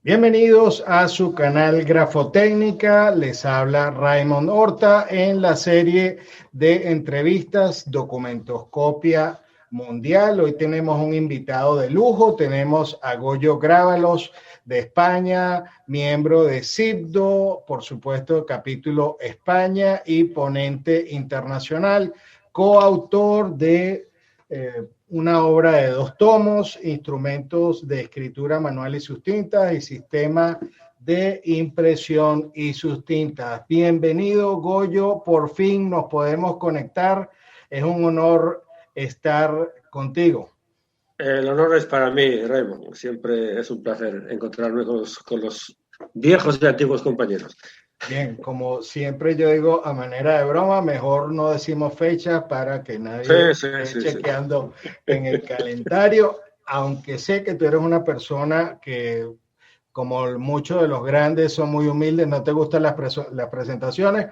Bienvenidos a su canal Grafotécnica. Les habla Raymond Horta en la serie de entrevistas Documentoscopia Mundial. Hoy tenemos un invitado de lujo. Tenemos a Goyo Grávalos de España, miembro de CIBDO, por supuesto, capítulo España y ponente internacional, coautor de una obra de 2 tomos, instrumentos de escritura manual y sus tintas y sistema de impresión y sus tintas. Bienvenido, Goyo, por fin nos podemos conectar. Es un honor estar contigo. El honor es para mí, Raymond. Siempre es un placer encontrarme con los viejos y antiguos compañeros. Bien, como siempre yo digo a manera de broma, mejor no decimos fechas para que nadie esté chequeando en el calendario, aunque sé que tú eres una persona que, como muchos de los grandes, son muy humildes, no te gustan las presentaciones.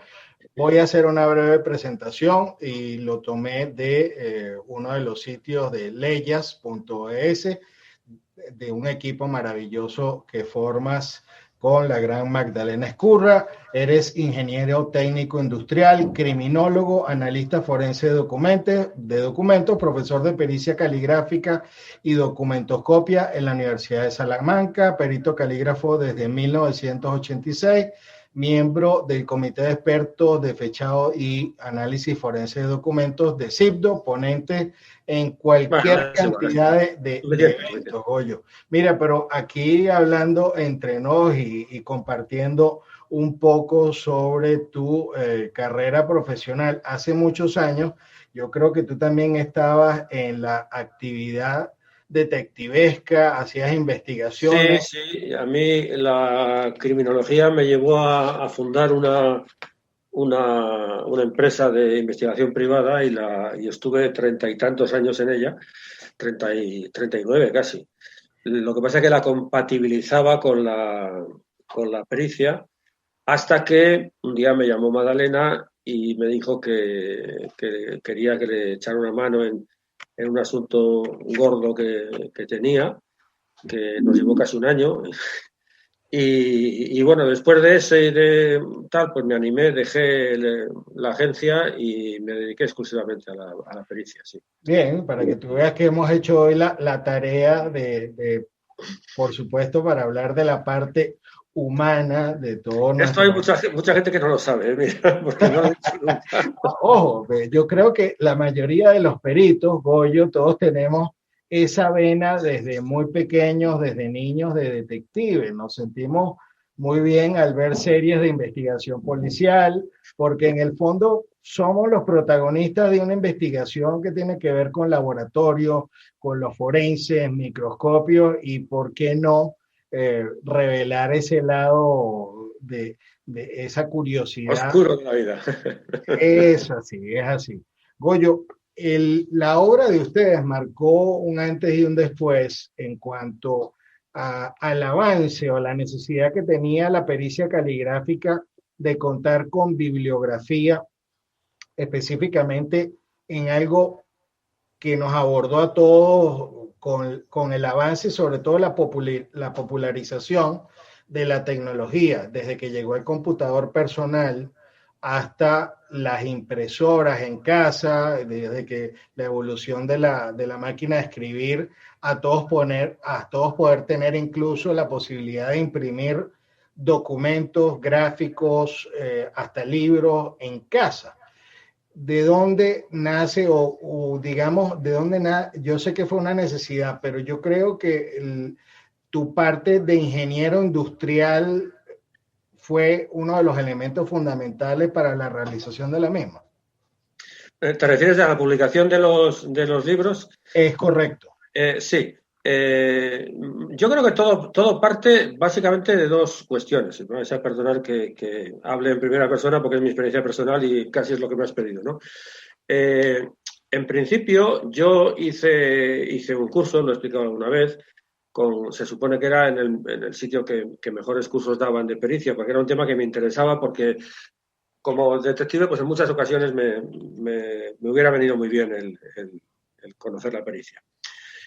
Voy a hacer una breve presentación y lo tomé de uno de los sitios de leyas.es, de un equipo maravilloso que formas con la gran Magdalena Escurra. Eres ingeniero técnico industrial, criminólogo, analista forense de documentos, profesor de pericia caligráfica y documentoscopia en la Universidad de Salamanca, perito calígrafo desde 1986, miembro del Comité de Expertos de Fechado y Análisis Forense de Documentos de CIBDO, ponente en cualquier cantidad de eventos, Goyo. Mira, pero aquí hablando entre nos y compartiendo un poco sobre tu carrera profesional, hace muchos años, yo creo que tú también estabas en la actividad detectivesca, hacías investigaciones. Sí, a mí la criminología me llevó a fundar una empresa de investigación privada y estuve 30 y tantos años en ella, 39 casi. Lo que pasa es que la compatibilizaba con la pericia, hasta que un día me llamó Magdalena y me dijo que quería que le echara una mano en un asunto gordo que tenía, que nos llevó casi un año. Y bueno, después de ese y de tal, pues me animé, dejé la agencia y me dediqué exclusivamente a la pericia, sí. Bien, para que tú veas que hemos hecho hoy la tarea por supuesto, para hablar de la parte humana de todo Esto nuestro... hay mucha gente que no lo sabe, mira, porque no lo he dicho nunca. Ojo, yo creo que la mayoría de los peritos, Goyo, todos tenemos esa vena desde muy pequeños, desde niños de detectives. Nos sentimos muy bien al ver series de investigación policial, porque en el fondo somos los protagonistas de una investigación que tiene que ver con laboratorio, con los forenses, microscopios y, ¿por qué no, revelar ese lado de esa curiosidad? Oscuro de la vida. Es así. Goyo, la obra de ustedes marcó un antes y un después en cuanto al avance o la necesidad que tenía la pericia caligráfica de contar con bibliografía, específicamente en algo que nos abordó a todos con el avance, sobre todo la popularización de la tecnología, desde que llegó el computador personal hasta las impresoras en casa, desde que la evolución de la máquina de escribir, a todos poder tener incluso la posibilidad de imprimir documentos, gráficos, hasta libros en casa. ¿De dónde nace o digamos, de dónde nace? Yo sé que fue una necesidad, pero yo creo que tu parte de ingeniero industrial fue uno de los elementos fundamentales para la realización de la misma. ¿Te refieres a la publicación de los libros? Es correcto. Sí. Yo creo que todo parte básicamente de 2 cuestiones. Me vais a perdonar que hable en primera persona porque es mi experiencia personal y casi es lo que me has pedido, ¿no? En principio, yo hice un curso, lo he explicado alguna vez, se supone que era en el sitio que mejores cursos daban de pericia, porque era un tema que me interesaba, porque como detective, pues en muchas ocasiones me hubiera venido muy bien el conocer la pericia.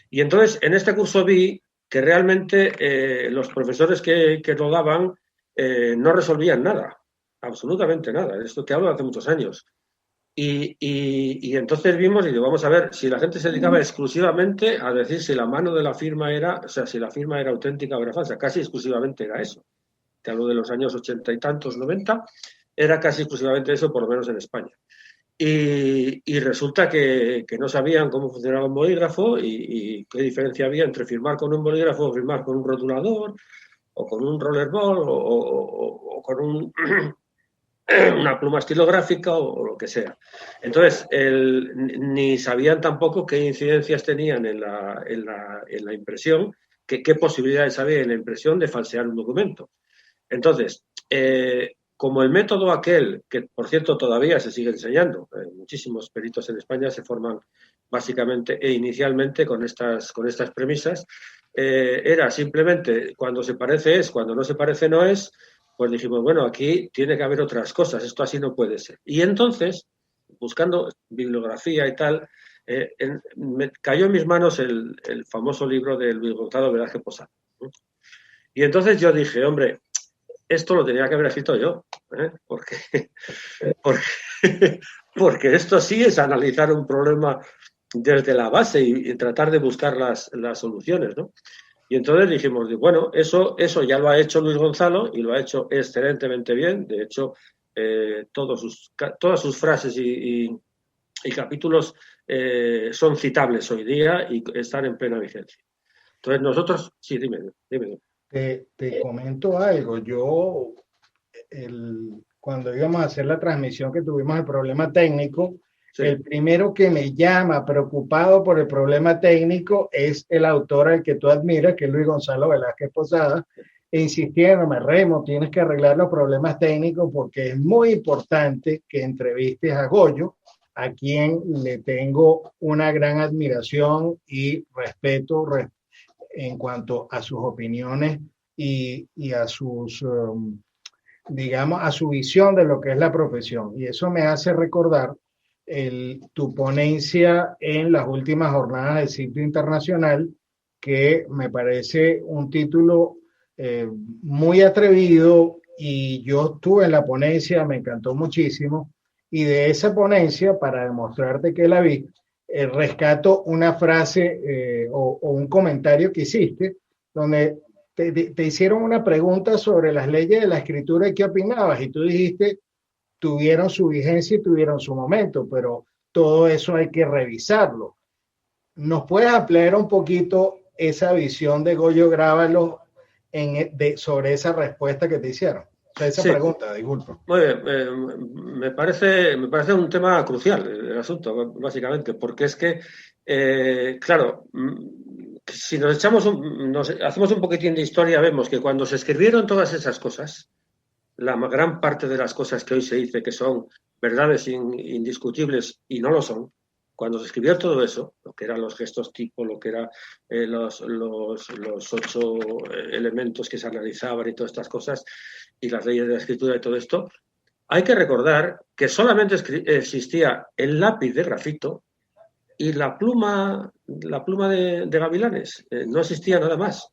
Y entonces, en este curso vi que realmente los profesores que lo daban no resolvían nada, absolutamente nada. Esto te hablo de hace muchos años. Y entonces vimos y digo, vamos a ver, si la gente se dedicaba exclusivamente a decir si la mano de la firma era, o sea, si la firma era auténtica o era falsa, casi exclusivamente era eso. Te hablo de los años 80 y tantos, 90, era casi exclusivamente eso, por lo menos en España. Y resulta que no sabían cómo funcionaba un bolígrafo y qué diferencia había entre firmar con un bolígrafo o firmar con un rotulador o con un rollerball o con un una pluma estilográfica o lo que sea. Entonces, ni sabían tampoco qué incidencias tenían en la impresión, qué posibilidades había en la impresión de falsear un documento. Entonces, como el método aquel, que por cierto todavía se sigue enseñando, muchísimos peritos en España se forman básicamente e inicialmente con estas premisas, era simplemente cuando se parece es, cuando no se parece no es, pues dijimos, bueno, aquí tiene que haber otras cosas, esto así no puede ser. Y entonces, buscando bibliografía y tal, me cayó en mis manos el famoso libro de Luis Gonzalo Velázquez Posada. Y entonces yo dije, hombre, esto lo tenía que haber escrito yo, porque esto sí es analizar un problema desde la base y tratar de buscar las soluciones, ¿no? Y entonces dijimos, bueno, eso ya lo ha hecho Luis Gonzalo y lo ha hecho excelentemente bien. De hecho, todas sus frases y capítulos son citables hoy día y están en plena vigencia. Entonces nosotros, sí, dime. Te comento algo. Yo, cuando íbamos a hacer la transmisión que tuvimos el problema técnico, sí. El primero que me llama preocupado por el problema técnico es el autor al que tú admiras, que es Luis Gonzalo Velázquez Posada, insistiéndome, Remo, tienes que arreglar los problemas técnicos porque es muy importante que entrevistes a Goyo, a quien le tengo una gran admiración y respeto en cuanto a sus opiniones y a sus, digamos, a su visión de lo que es la profesión. Y eso me hace recordar tu ponencia en las últimas jornadas del Sitio Internacional, que me parece un título muy atrevido, y yo estuve en la ponencia, me encantó muchísimo, y de esa ponencia, para demostrarte que la vi, rescato una frase o un comentario que hiciste, donde te hicieron una pregunta sobre las leyes de la escritura y qué opinabas, y tú dijiste, tuvieron su vigencia y tuvieron su momento, pero todo eso hay que revisarlo. ¿Nos puedes ampliar un poquito esa visión de Goyo Grábalo sobre esa respuesta que te hicieron? O sea, esa pregunta, disculpa. Muy bien, me parece un tema crucial el asunto, básicamente, porque es que, claro, si nos hacemos un poquitín de historia, vemos que cuando se escribieron todas esas cosas, la gran parte de las cosas que hoy se dice que son verdades indiscutibles y no lo son, cuando se escribió todo eso, lo que eran los gestos tipo, lo que eran los 8 elementos que se analizaban y todas estas cosas, y las leyes de la escritura y todo esto, hay que recordar que solamente existía el lápiz de grafito y la pluma de gavilanes, no existía nada más.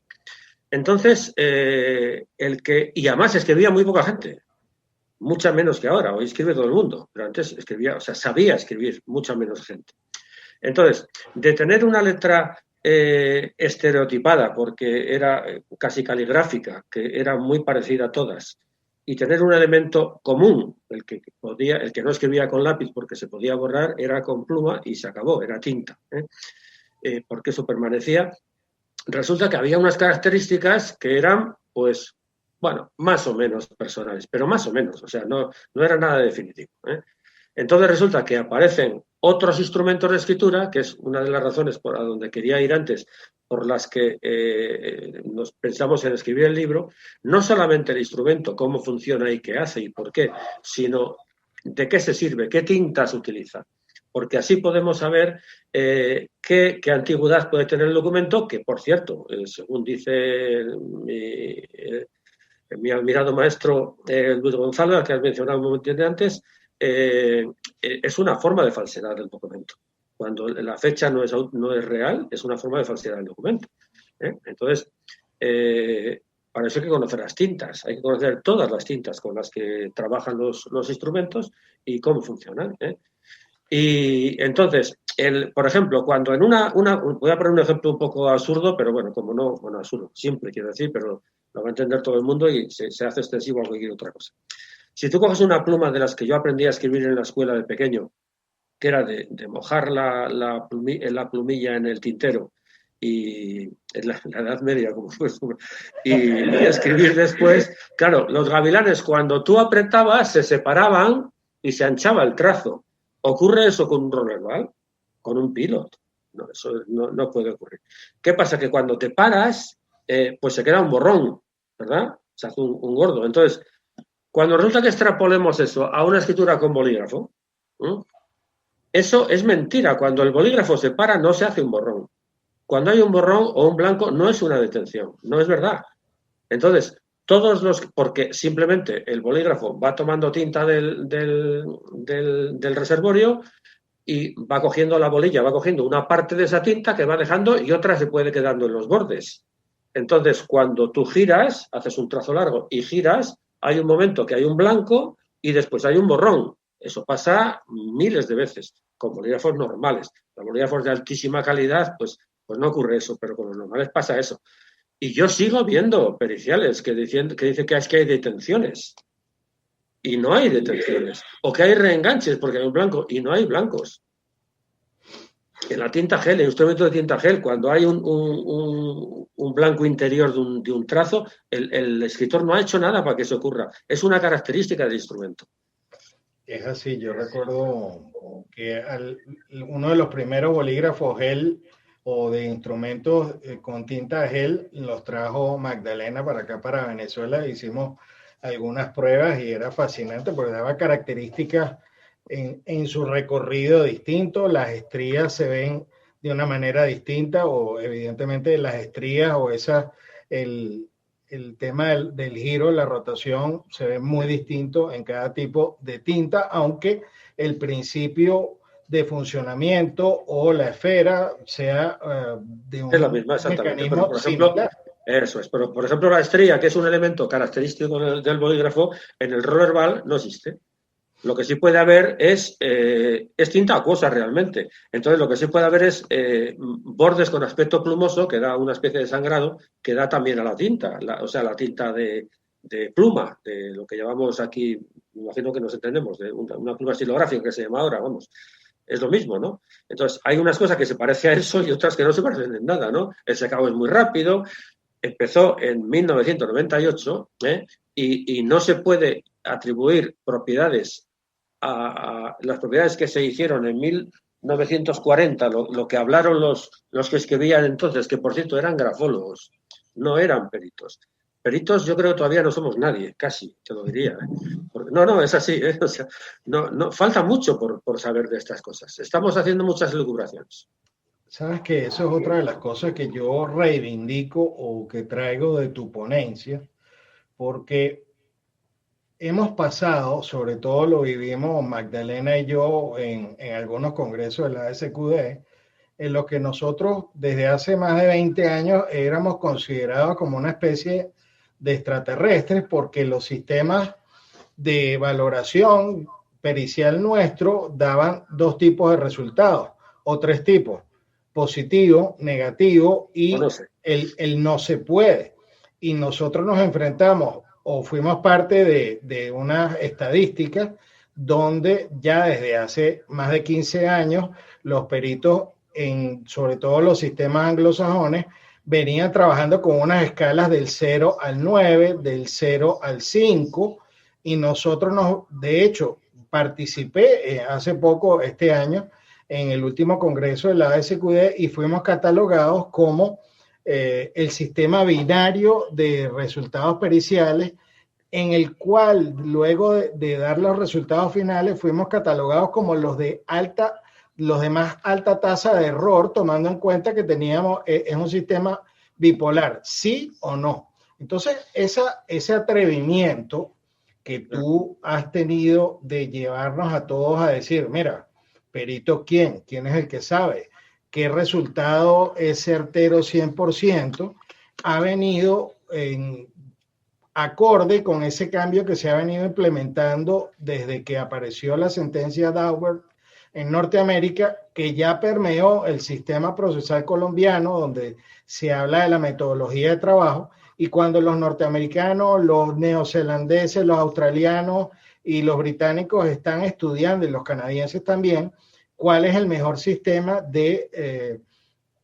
Entonces, y además escribía muy poca gente, mucha menos que ahora. Hoy escribe todo el mundo, pero antes sabía escribir mucha menos gente. Entonces, de tener una letra estereotipada, porque era casi caligráfica, que era muy parecida a todas, y tener un elemento común, el que no escribía con lápiz porque se podía borrar, era con pluma y se acabó, era tinta, porque eso permanecía. Resulta que había unas características que eran, pues, bueno, más o menos personales, pero más o menos, o sea, no era nada definitivo. Entonces resulta que aparecen otros instrumentos de escritura, que es una de las razones a donde quería ir antes, por las que nos pensamos en escribir el libro, no solamente el instrumento, cómo funciona y qué hace y por qué, sino de qué se sirve, qué tintas utiliza. Porque así podemos saber qué antigüedad puede tener el documento, que, por cierto, según dice mi admirado maestro Luis Gonzalo, al que has mencionado un momento antes, es una forma de falsedad del documento. Cuando la fecha no es real, es una forma de falsedad del documento. Entonces, para eso hay que conocer las tintas, hay que conocer todas las tintas con las que trabajan los instrumentos y cómo funcionan. Y entonces, por ejemplo, cuando en voy a poner un ejemplo un poco absurdo, pero bueno, como no, bueno, absurdo, siempre quiero decir, pero lo va a entender todo el mundo y se hace extensivo a cualquier otra cosa. Si tú coges una pluma de las que yo aprendí a escribir en la escuela de pequeño, que era de mojar la plumilla en el tintero, y en la Edad Media, como fue, y escribir después, claro, los gavilanes cuando tú apretabas se separaban y se anchaba el trazo. ¿Ocurre eso con un rollerball? ¿Con un pilot? No, eso no puede ocurrir. ¿Qué pasa? Que cuando te paras, pues se queda un borrón, ¿verdad? Se hace un gordo. Entonces, cuando resulta que extrapolemos eso a una escritura con bolígrafo, eso es mentira. Cuando el bolígrafo se para, no se hace un borrón. Cuando hay un borrón o un blanco, no es una detención, no es verdad. Entonces, porque simplemente el bolígrafo va tomando tinta del reservorio y va cogiendo la bolilla, va cogiendo una parte de esa tinta que va dejando y otra se puede quedando en los bordes. Entonces, cuando tú giras, haces un trazo largo y giras, hay un momento que hay un blanco y después hay un borrón. Eso pasa miles de veces con bolígrafos normales. Los bolígrafos de altísima calidad, pues no ocurre eso, pero con los normales pasa eso. Y yo sigo viendo periciales que dicen que es que hay detenciones. Y no hay detenciones. O que hay reenganches porque hay un blanco y no hay blancos. En la tinta gel, en el instrumento de tinta gel, cuando hay un blanco interior de un trazo, el escritor no ha hecho nada para que eso ocurra. Es una característica del instrumento. Es así, yo recuerdo que uno de los primeros bolígrafos gel o de instrumentos con tinta gel los trajo Magdalena para acá, para Venezuela. Hicimos algunas pruebas y era fascinante porque daba características en su recorrido distinto. Las estrías se ven de una manera distinta, o evidentemente las estrías o el tema del giro, la rotación, se ve muy distinto en cada tipo de tinta, aunque el principio de funcionamiento o la esfera sea de un mecanismo por ejemplo, similar. Eso es, pero por ejemplo la estría, que es un elemento característico del bolígrafo, en el rollerball no existe. Lo que sí puede haber es tinta acuosa realmente. Entonces lo que sí puede haber es bordes con aspecto plumoso, que da una especie de sangrado, que da también a la tinta, o sea, la tinta de pluma, de lo que llamamos aquí, me imagino que nos entendemos, de una pluma estilográfica que se llama ahora, vamos. Es lo mismo, ¿no? Entonces, hay unas cosas que se parecen a eso y otras que no se parecen en nada, ¿no? El secado es muy rápido, empezó en 1998 y no se puede atribuir propiedades a las propiedades que se hicieron en 1940, lo que hablaron los que escribían entonces, que por cierto eran grafólogos, no eran peritos. Peritos yo creo que todavía no somos nadie, casi, te lo diría. Porque, no, es así. O sea, no, falta mucho por saber de estas cosas. Estamos haciendo muchas elucubraciones. Sabes que eso es otra de las cosas que yo reivindico o que traigo de tu ponencia, porque hemos pasado, sobre todo lo vivimos Magdalena y yo en algunos congresos de la ASQD, en los que nosotros desde hace más de 20 años éramos considerados como una especie de extraterrestres, porque los sistemas de valoración pericial nuestro daban dos tipos de resultados, o tres tipos: positivo, negativo y el no se puede. Y nosotros nos enfrentamos o fuimos parte de unas estadísticas donde ya desde hace más de 15 años los peritos, sobre todo los sistemas anglosajones, venían trabajando con unas escalas del 0 al 9, del 0 al 5, y nosotros de hecho, participé hace poco, este año, en el último congreso de la ASQD y fuimos catalogados como el sistema binario de resultados periciales, en el cual luego de dar los resultados finales fuimos catalogados como los de más alta tasa de error, tomando en cuenta que teníamos es un sistema bipolar, sí o no. Entonces, ese atrevimiento que tú has tenido de llevarnos a todos a decir, mira, perito, ¿quién es el que sabe? qué resultado es certero 100%, ha venido en acorde con ese cambio que se ha venido implementando desde que apareció la sentencia Daubert en Norteamérica, que ya permeó el sistema procesal colombiano, donde se habla de la metodología de trabajo, y cuando los norteamericanos, los neozelandeses, los australianos y los británicos están estudiando, y los canadienses también, cuál es el mejor sistema de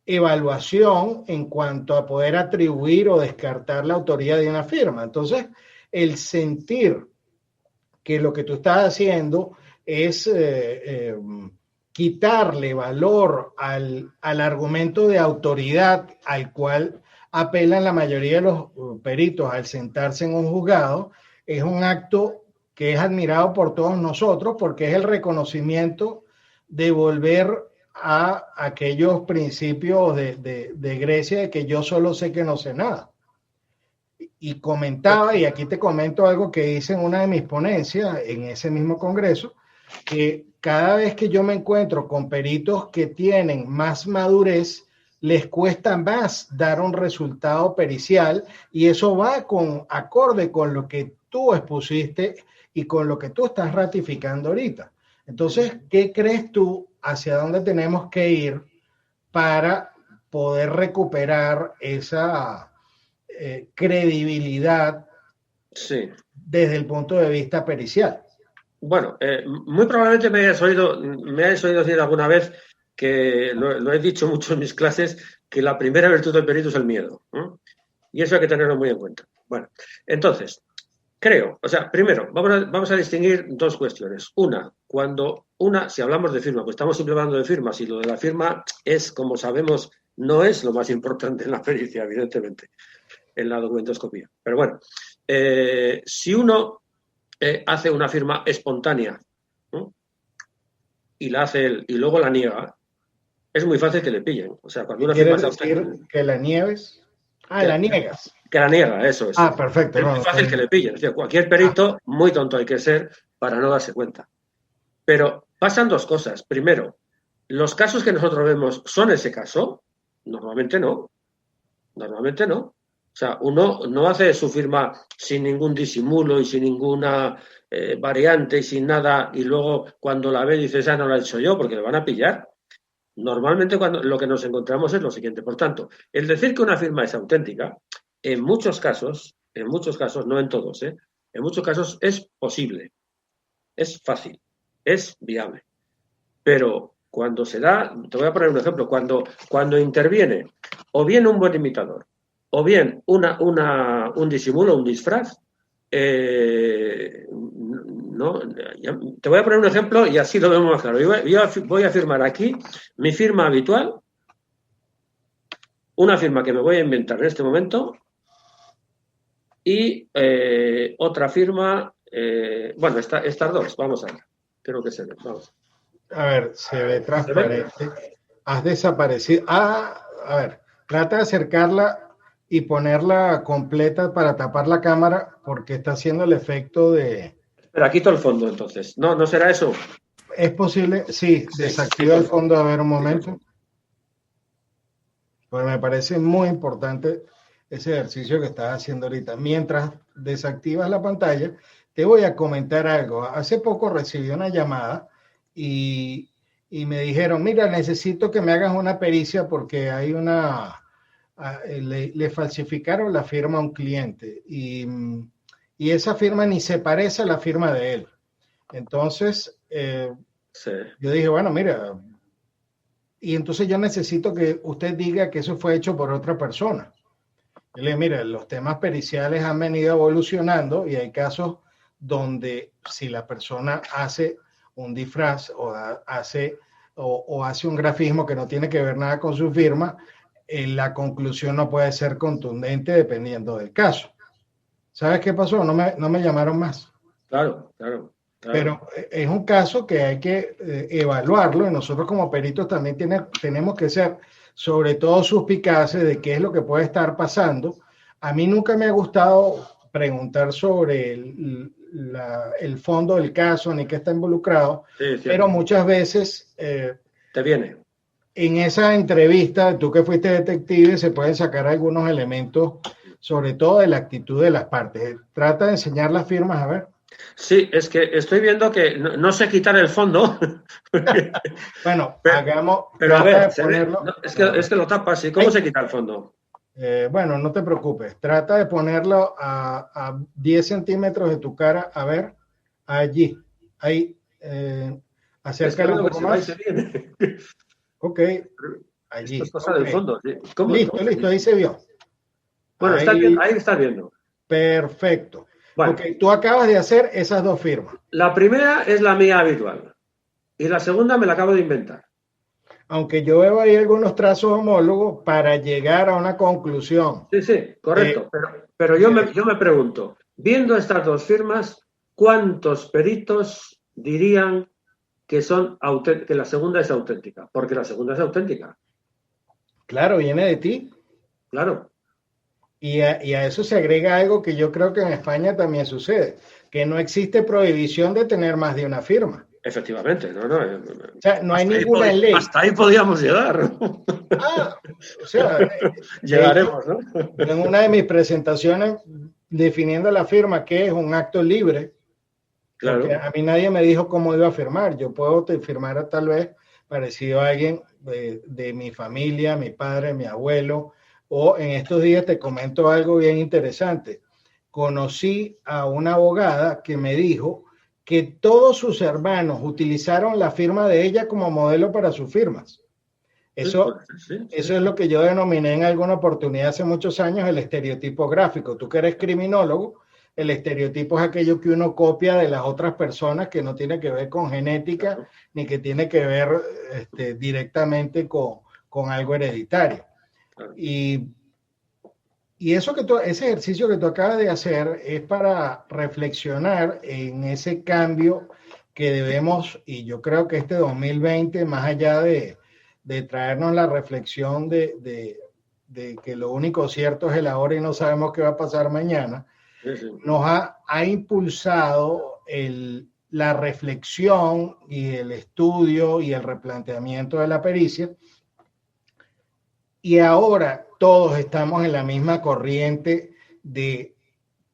evaluación en cuanto a poder atribuir o descartar la autoría de una firma. Entonces, el sentir que lo que tú estás haciendo es quitarle valor al argumento de autoridad al cual apelan la mayoría de los peritos al sentarse en un juzgado, es un acto que es admirado por todos nosotros porque es el reconocimiento de volver a aquellos principios de Grecia de que yo solo sé que no sé nada. Y comentaba, y aquí te comento algo que hice en una de mis ponencias en ese mismo congreso, que cada vez que yo me encuentro con peritos que tienen más madurez, les cuesta más dar un resultado pericial, y eso va acorde con lo que tú expusiste y con lo que tú estás ratificando ahorita. Entonces, ¿qué crees tú hacia dónde tenemos que ir para poder recuperar esa credibilidad desde el punto de vista pericial? Bueno, muy probablemente me hayas oído decir alguna vez que lo he dicho mucho en mis clases, que la primera virtud del perito es el miedo, ¿eh? Y eso hay que tenerlo muy en cuenta. Bueno, entonces, creo, o sea, primero, vamos a distinguir dos cuestiones. Si hablamos de firma, pues estamos siempre hablando de firmas, y lo de la firma es, como sabemos, no es lo más importante en la pericia, evidentemente, en la documentoscopía. Pero bueno, si uno hace una firma espontánea, ¿no?, y la hace él y luego la niega, es muy fácil que le pillen. O sea, cuando una firma ¿Quieres decir que la niegues? La niegas. Que la niega, eso es. Perfecto. Es muy fácil que le pillen. Es decir, cualquier perito, muy tonto hay que ser para no darse cuenta. Pero pasan dos cosas. Primero, ¿los casos que nosotros vemos son ese caso? Normalmente no. Normalmente no. O sea, uno no hace su firma sin ningún disimulo y sin ninguna variante y sin nada, y luego cuando la ve dices, no la he hecho yo, porque le van a pillar. Normalmente lo que nos encontramos es lo siguiente. Por tanto, el decir que una firma es auténtica, en muchos casos, no en todos, en muchos casos es posible, es fácil, es viable. Pero cuando se da, te voy a poner un ejemplo, cuando interviene o bien un buen imitador o bien un disimulo, un disfraz, no, te voy a poner un ejemplo y así lo vemos más claro. Voy a firmar aquí mi firma habitual, una firma que me voy a inventar en este momento, y otra firma, bueno, estas dos, vamos a ver, creo que se ve, vamos. A ver, se ve transparente. Has desaparecido. A ver, trata de acercarla y ponerla completa para tapar la cámara, porque está haciendo el efecto de... Pero quito el fondo, entonces. ¿No será eso? ¿Es posible? Sí, desactiva el fondo. A ver, un momento. Pues me parece muy importante ese ejercicio que estás haciendo ahorita. Mientras desactivas la pantalla, te voy a comentar algo. Hace poco recibí una llamada y me dijeron, mira, necesito que me hagas una pericia porque hay le falsificaron la firma a un cliente y esa firma ni se parece a la firma de él. Entonces, yo dije, bueno, mira, y entonces yo necesito que usted diga que eso fue hecho por otra persona. Yo le dije, mira, los temas periciales han venido evolucionando y hay casos donde si la persona hace un disfraz o hace un grafismo que no tiene que ver nada con su firma, la conclusión no puede ser contundente dependiendo del caso. ¿Sabes qué pasó? No me llamaron más. Claro. Pero es un caso que hay que evaluarlo, y nosotros como peritos también tenemos que ser sobre todo suspicaces de qué es lo que puede estar pasando. A mí nunca me ha gustado preguntar sobre el fondo del caso ni qué está involucrado, pero muchas veces te viene. en esa entrevista, tú que fuiste detective, se pueden sacar algunos elementos, sobre todo de la actitud de las partes. Trata de enseñar las firmas, a ver. Sí, es que estoy viendo que no sé quitar el fondo. Bueno, pero a ver, no, es que lo tapas. ¿Y cómo se quita el fondo? Bueno, no te preocupes. Trata de ponerlo a 10 centímetros de tu cara. A ver, allí. Ahí. Acércalo un poco más. Ok, allí. Esto es cosa del fondo. ¿Sí? Listo, ahí se vio. Bueno, ahí está viendo. Perfecto. Bueno, ok, tú acabas de hacer esas dos firmas. La primera es la mía habitual y la segunda me la acabo de inventar. Aunque yo veo ahí algunos trazos homólogos para llegar a una conclusión. Sí, correcto. Pero yo me pregunto, viendo estas dos firmas, ¿cuántos peritos dirían que la segunda es auténtica? Porque la segunda es auténtica. Claro, viene de ti. Claro. Y a eso se agrega algo que yo creo que en España también sucede, que no existe prohibición de tener más de una firma. Efectivamente, no. O sea, no hay ninguna ley. Hasta ahí podíamos llegar. O sea, llegaremos, ¿no? En una de mis presentaciones, definiendo la firma, que es un acto libre, claro. Porque a mí nadie me dijo cómo iba a firmar. Yo puedo firmar tal vez parecido a alguien de mi familia, mi padre, mi abuelo, o en estos días te comento algo bien interesante. Conocí a una abogada que me dijo que todos sus hermanos utilizaron la firma de ella como modelo para sus firmas. Eso es lo que yo denominé en alguna oportunidad hace muchos años el estereotipo gráfico. Tú que eres criminólogo, el estereotipo es aquello que uno copia de las otras personas que no tiene que ver con genética ni que tiene que ver directamente con algo hereditario. Y eso ese ejercicio que tú acabas de hacer es para reflexionar en ese cambio que debemos, y yo creo que este 2020, más allá de traernos la reflexión de que lo único cierto es el ahora y no sabemos qué va a pasar mañana, nos ha impulsado la reflexión y el estudio y el replanteamiento de la pericia. Y ahora todos estamos en la misma corriente de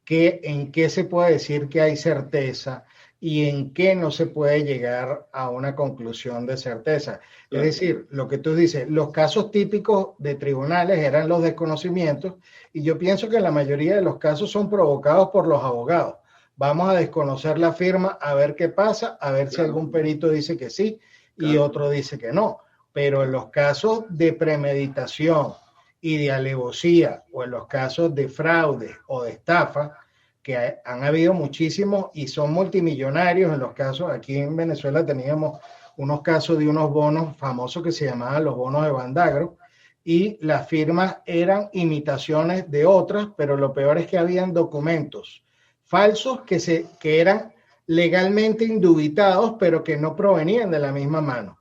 en qué se puede decir que hay certeza y en qué no se puede llegar a una conclusión de certeza. Es decir, lo que tú dices, los casos típicos de tribunales eran los desconocimientos y yo pienso que la mayoría de los casos son provocados por los abogados. Vamos a desconocer la firma, a ver qué pasa, a ver si algún perito dice que sí y otro dice que no. Pero en los casos de premeditación y de alevosía o en los casos de fraude o de estafa, que han habido muchísimos y son multimillonarios en los casos, aquí en Venezuela teníamos unos casos de unos bonos famosos que se llamaban los bonos de Bandagro y las firmas eran imitaciones de otras, pero lo peor es que habían documentos falsos que eran legalmente indubitados, pero que no provenían de la misma mano.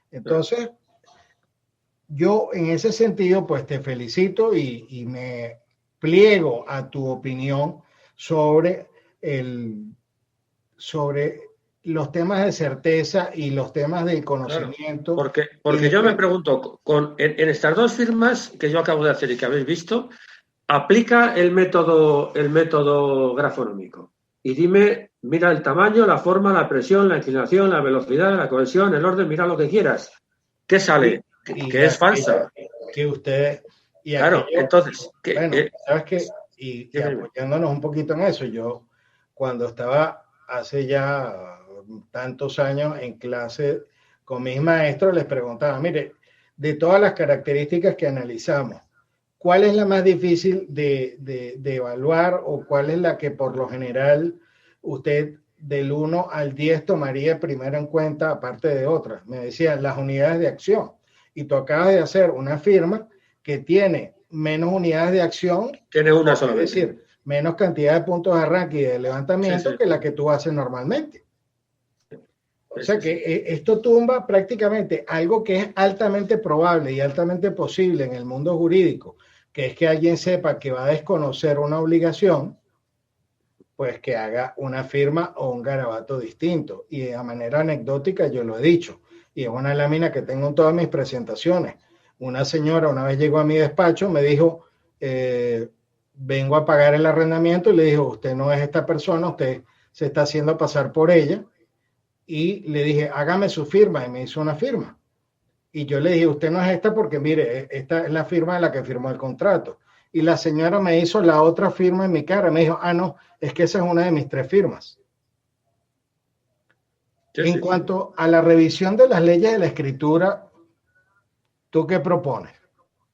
Entonces, yo en ese sentido, pues te felicito y me pliego a tu opinión sobre los temas de certeza y los temas del conocimiento. Claro, porque yo me pregunto, en estas dos firmas que yo acabo de hacer y que habéis visto, aplica el método grafonómico. Y dime, mira el tamaño, la forma, la presión, la inclinación, la velocidad, la cohesión, el orden, mira lo que quieras. ¿Qué sale? Que es falsa. Que ustedes... Claro, entonces... ¿sabes qué? Y apoyándonos un poquito en eso, yo cuando estaba hace ya tantos años en clase con mis maestros, les preguntaba, mire, de todas las características que analizamos, ¿cuál es la más difícil de evaluar o cuál es la que por lo general usted del 1 al 10 tomaría primero en cuenta aparte de otras? Me decían las unidades de acción. Y tú acabas de hacer una firma que tiene menos unidades de acción. Tiene una sola. Es decir, menos cantidad de puntos de arranque y de levantamiento que la que tú haces normalmente. O sea que esto tumba prácticamente algo que es altamente probable y altamente posible en el mundo jurídico, que es que alguien sepa que va a desconocer una obligación, pues que haga una firma o un garabato distinto. Y de manera anecdótica yo lo he dicho. y es una lámina que tengo en todas mis presentaciones. Una señora una vez llegó a mi despacho, me dijo, vengo a pagar el arrendamiento, y le dijo, usted no es esta persona, usted se está haciendo pasar por ella. Y le dije, hágame su firma, y me hizo una firma. Y yo le dije, usted no es esta porque mire, esta es la firma de la que firmó el contrato. Y la señora me hizo la otra firma en mi cara, me dijo, no, es que esa es una de mis 3 firmas. En cuanto a la revisión de las leyes de la escritura, ¿tú qué propones?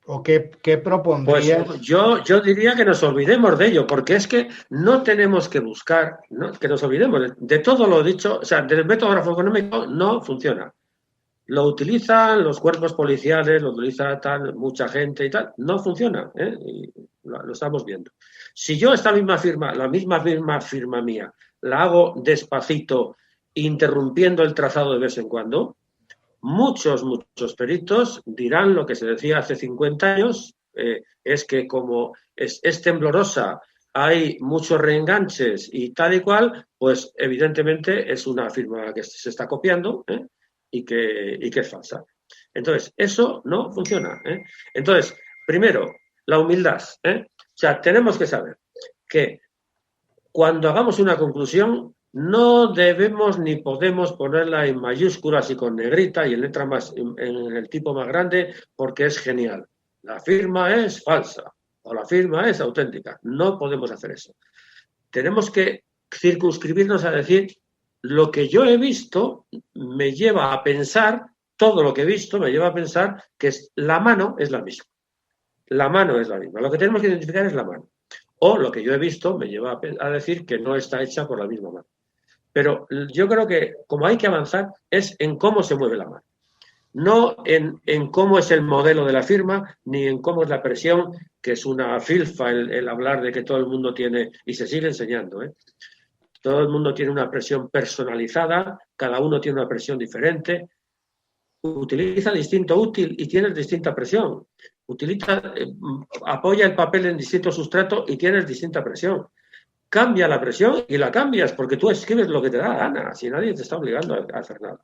¿O qué propondrías? Pues yo diría que nos olvidemos de ello, porque es que no tenemos que buscar, ¿no? Que nos olvidemos de todo lo dicho, o sea, del método grafoeconómico no funciona. Lo utilizan los cuerpos policiales, lo utiliza mucha gente y tal, no funciona, ¿eh? Y lo estamos viendo. Si yo esta misma firma, la misma firma mía, la hago despacito, interrumpiendo el trazado de vez en cuando, muchos peritos dirán lo que se decía hace 50 años, es que como es temblorosa, hay muchos reenganches y tal y cual, pues evidentemente es una firma que se está copiando, y que es falsa. Entonces, eso no funciona. Entonces, primero, la humildad. O sea, tenemos que saber que cuando hagamos una conclusión, no debemos ni podemos ponerla en mayúsculas y con negrita y en letra más, en el tipo más grande, porque es genial. La firma es falsa o la firma es auténtica. No podemos hacer eso. Tenemos que circunscribirnos a decir lo que yo he visto me lleva a pensar, todo lo que he visto me lleva a pensar que la mano es la misma. La mano es la misma. Lo que tenemos que identificar es la mano. O lo que yo he visto me lleva a decir que no está hecha por la misma mano. Pero yo creo que como hay que avanzar es en cómo se mueve la mano. No en cómo es el modelo de la firma, ni en cómo es la presión, que es una filfa el hablar de que todo el mundo tiene, y se sigue enseñando, todo el mundo tiene una presión personalizada, cada uno tiene una presión diferente, utiliza distinto útil y tienes distinta presión, apoya el papel en distinto sustrato y tienes distinta presión. Cambia la presión y la cambias porque tú escribes lo que te da la gana, si nadie te está obligando a hacer nada.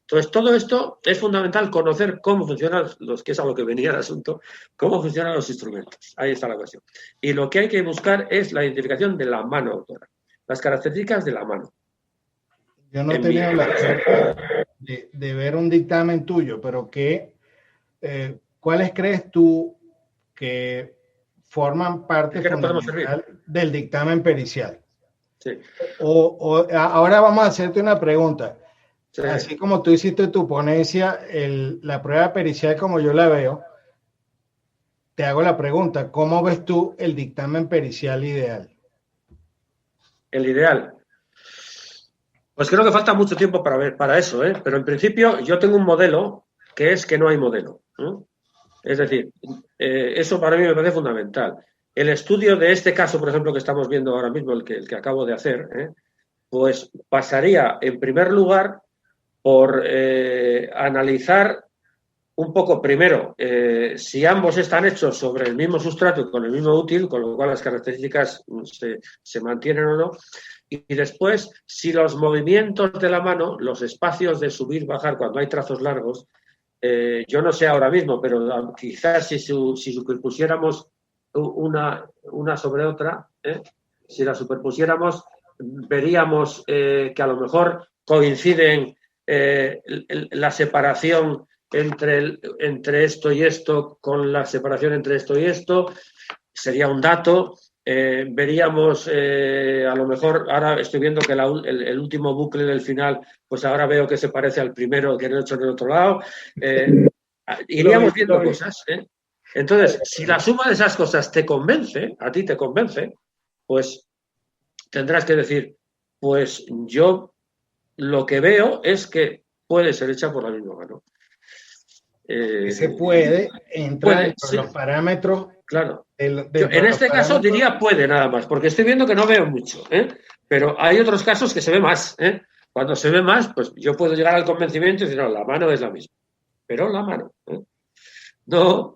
Entonces, todo esto es fundamental conocer cómo funcionan que es a lo que venía el asunto, cómo funcionan los instrumentos. Ahí está la cuestión. Y lo que hay que buscar es la identificación de la mano autora, las características de la mano. Yo no he tenido la suerte de ver un dictamen tuyo, pero ¿cuáles crees tú que forman parte fundamental del dictamen pericial? Sí. Ahora vamos a hacerte una pregunta. Sí. Así como tú hiciste tu ponencia, la prueba pericial como yo la veo, te hago la pregunta, ¿cómo ves tú el dictamen pericial ideal? El ideal. Pues creo que falta mucho tiempo para eso, pero en principio yo tengo un modelo que es que no hay modelo. Es decir, eso para mí me parece fundamental. El estudio de este caso, por ejemplo, que estamos viendo ahora mismo, el que acabo de hacer, pues pasaría en primer lugar por analizar un poco primero si ambos están hechos sobre el mismo sustrato y con el mismo útil, con lo cual las características se mantienen o no, y después si los movimientos de la mano, los espacios de subir, bajar cuando hay trazos largos, yo no sé ahora mismo, pero quizás si superpusiéramos una sobre otra, si la superpusiéramos, veríamos que a lo mejor coinciden la separación entre esto y esto con la separación entre esto y esto, sería un dato. Veríamos, a lo mejor, ahora estoy viendo que el último bucle del final, pues ahora veo que se parece al primero que he hecho en el otro lado. Iríamos viendo cosas. Entonces, si la suma de esas cosas a ti te convence, pues tendrás que decir, pues yo lo que veo es que puede ser hecha por la misma mano. Se puede entrar en los parámetros. Claro. En este caso diría puede nada más, porque estoy viendo que no veo mucho, pero hay otros casos que se ve más. Cuando se ve más, pues yo puedo llegar al convencimiento y decir, no, la mano es la misma. Pero la mano. No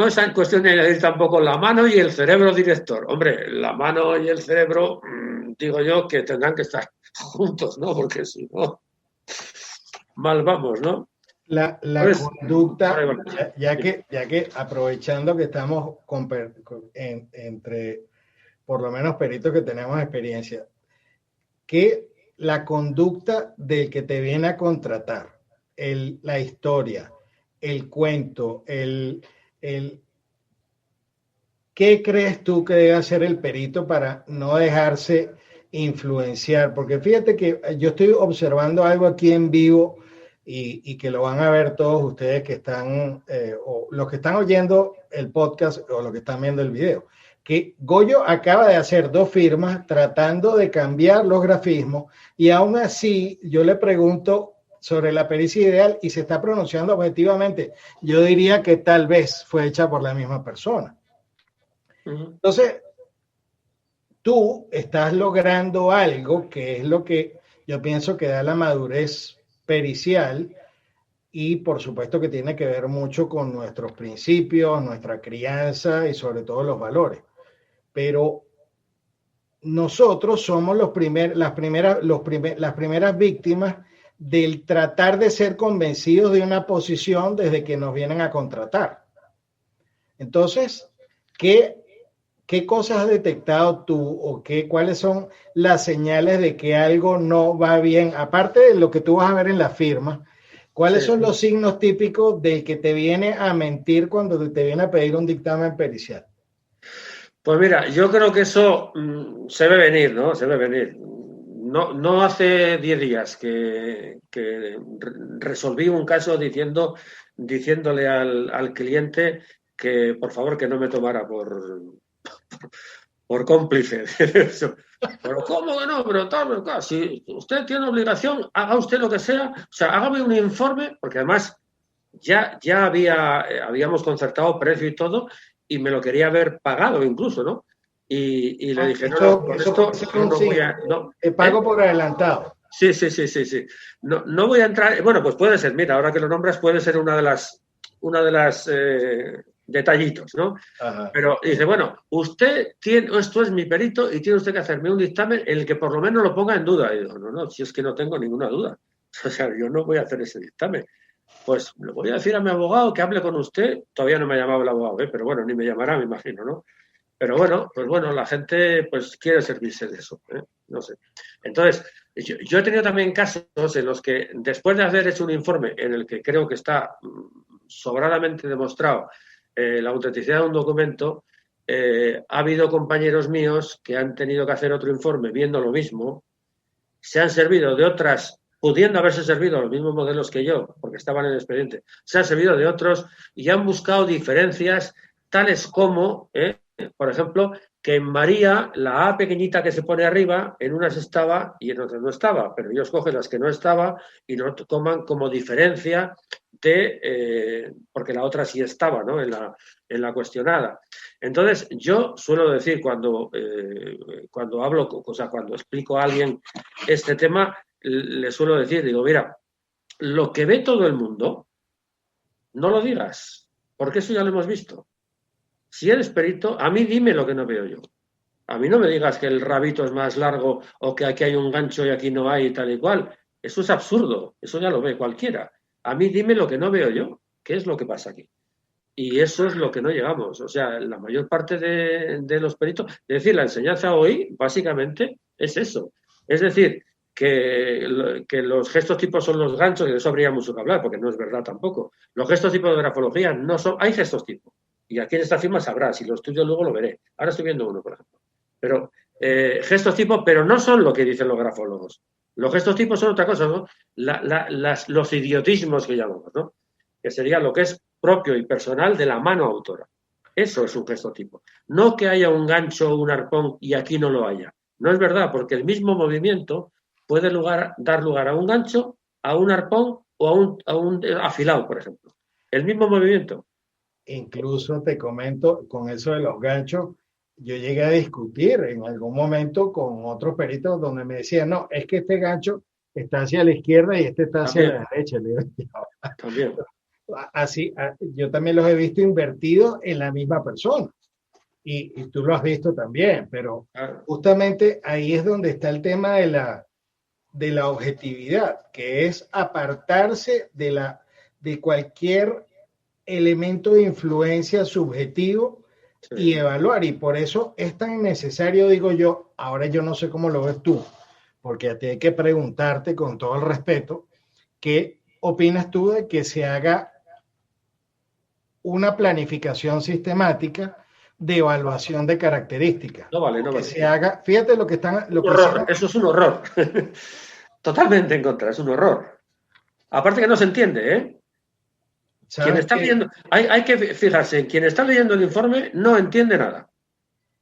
es cuestión de añadir tampoco la mano y el cerebro director. Hombre, la mano y el cerebro, digo yo que tendrán que estar juntos, ¿no? Porque si no... mal vamos, ¿no? La conducta, ya que aprovechando que estamos entre por lo menos peritos que tenemos experiencia, que la conducta del que te viene a contratar, la historia, el cuento, ¿qué crees tú que debe hacer el perito para no dejarse influenciar? Porque fíjate que yo estoy observando algo aquí en vivo y que lo van a ver todos ustedes que están, o los que están oyendo el podcast o los que están viendo el video, que Goyo acaba de hacer 2 firmas tratando de cambiar los grafismos y aún así yo le pregunto sobre la pericia ideal y se está pronunciando objetivamente. Yo diría que tal vez fue hecha por la misma persona. Entonces, tú estás logrando algo que es lo que yo pienso que da la madurez pericial y por supuesto que tiene que ver mucho con nuestros principios, nuestra crianza y sobre todo los valores. Pero nosotros somos las primeras víctimas del tratar de ser convencidos de una posición desde que nos vienen a contratar. Entonces, ¿qué cosas has detectado tú o cuáles son las señales de que algo no va bien? Aparte de lo que tú vas a ver en la firma, ¿cuáles son los signos típicos del que te viene a mentir cuando te viene a pedir un dictamen pericial? Pues mira, yo creo que eso se ve venir, ¿no? Se ve venir. No hace 10 días que resolví un caso diciéndole al cliente que por favor que no me tomara por cómplice. Pero ¿cómo que no? Pero tal, claro, si usted tiene obligación, haga usted lo que sea, o sea, hágame un informe, porque además ya habíamos concertado precio y todo, y me lo quería haber pagado incluso, ¿no? Y le dije, no, voy a... Te pago por adelantado. Sí. No voy a entrar... Bueno, pues puede ser, mira, ahora que lo nombras, puede ser una de las detallitos, ¿no? Ajá. Pero dice, bueno, esto es mi perito y tiene usted que hacerme un dictamen en el que por lo menos lo ponga en duda. Y digo, no, si es que no tengo ninguna duda. O sea, yo no voy a hacer ese dictamen. Pues le voy a decir a mi abogado que hable con usted. Todavía no me ha llamado el abogado, pero bueno, ni me llamará, me imagino, ¿no? Pero bueno, pues bueno, la gente pues quiere servirse de eso, ¿eh? No sé. Entonces, yo he tenido también casos en los que después de haber hecho un informe en el que creo que está sobradamente demostrado la autenticidad de un documento, ha habido compañeros míos que han tenido que hacer otro informe viendo lo mismo, se han servido de otras, pudiendo haberse servido los mismos modelos que yo, porque estaban en el expediente, se han servido de otros y han buscado diferencias tales como, por ejemplo, que en María la A pequeñita que se pone arriba, en unas estaba y en otras no estaba, pero ellos cogen las que no estaba y no toman como diferencia porque la otra sí estaba, ¿no? en la cuestionada. Entonces, yo suelo decir cuando hablo, o sea, cuando explico a alguien este tema, le suelo decir, digo, mira, lo que ve todo el mundo, no lo digas, porque eso ya lo hemos visto. Si eres perito, a mí dime lo que no veo yo. A mí no me digas que el rabito es más largo o que aquí hay un gancho y aquí no hay y tal y cual. Eso es absurdo, eso ya lo ve cualquiera. A mí dime lo que no veo yo, qué es lo que pasa aquí. Y eso es lo que no llegamos. O sea, la mayor parte de los peritos, es decir, la enseñanza hoy básicamente es eso. Es decir, que los gestos tipos son los ganchos, y de eso habría mucho que hablar, porque no es verdad tampoco. Los gestos tipos de grafología no son... Hay gestos tipos. Y aquí en esta firma sabrá, si lo estudio luego lo veré. Ahora estoy viendo uno, por ejemplo. Pero gestos tipos, pero no son lo que dicen los grafólogos. Los gestos tipos son otra cosa, ¿no? Los idiotismos que llamamos, ¿no? Que sería lo que es propio y personal de la mano autora. Eso es un gesto tipo. No que haya un gancho o un arpón y aquí no lo haya. No es verdad, porque el mismo movimiento puede dar lugar a un gancho, a un arpón o a un afilado, por ejemplo. El mismo movimiento. Incluso te comento, con eso de los ganchos, yo llegué a discutir en algún momento con otros peritos donde me decían, no, es que este gancho está hacia la izquierda y este está hacia la derecha. También. Así, yo también los he visto invertidos en la misma persona. Y tú lo has visto también, pero justamente ahí es donde está el tema de de la objetividad, que es apartarse de cualquier elemento de influencia subjetivo y evaluar. Y por eso es tan necesario, digo yo, ahora yo no sé cómo lo ves tú, porque a ti hay que preguntarte con todo el respeto, ¿qué opinas tú de que se haga una planificación sistemática de evaluación de características? No vale, no vale. Se haga, fíjate lo que están... Eso es un horror. Totalmente en contra, es un horror. Aparte que no se entiende, ¿eh? Quien está leyendo, hay que fijarse, quien está leyendo el informe no entiende nada.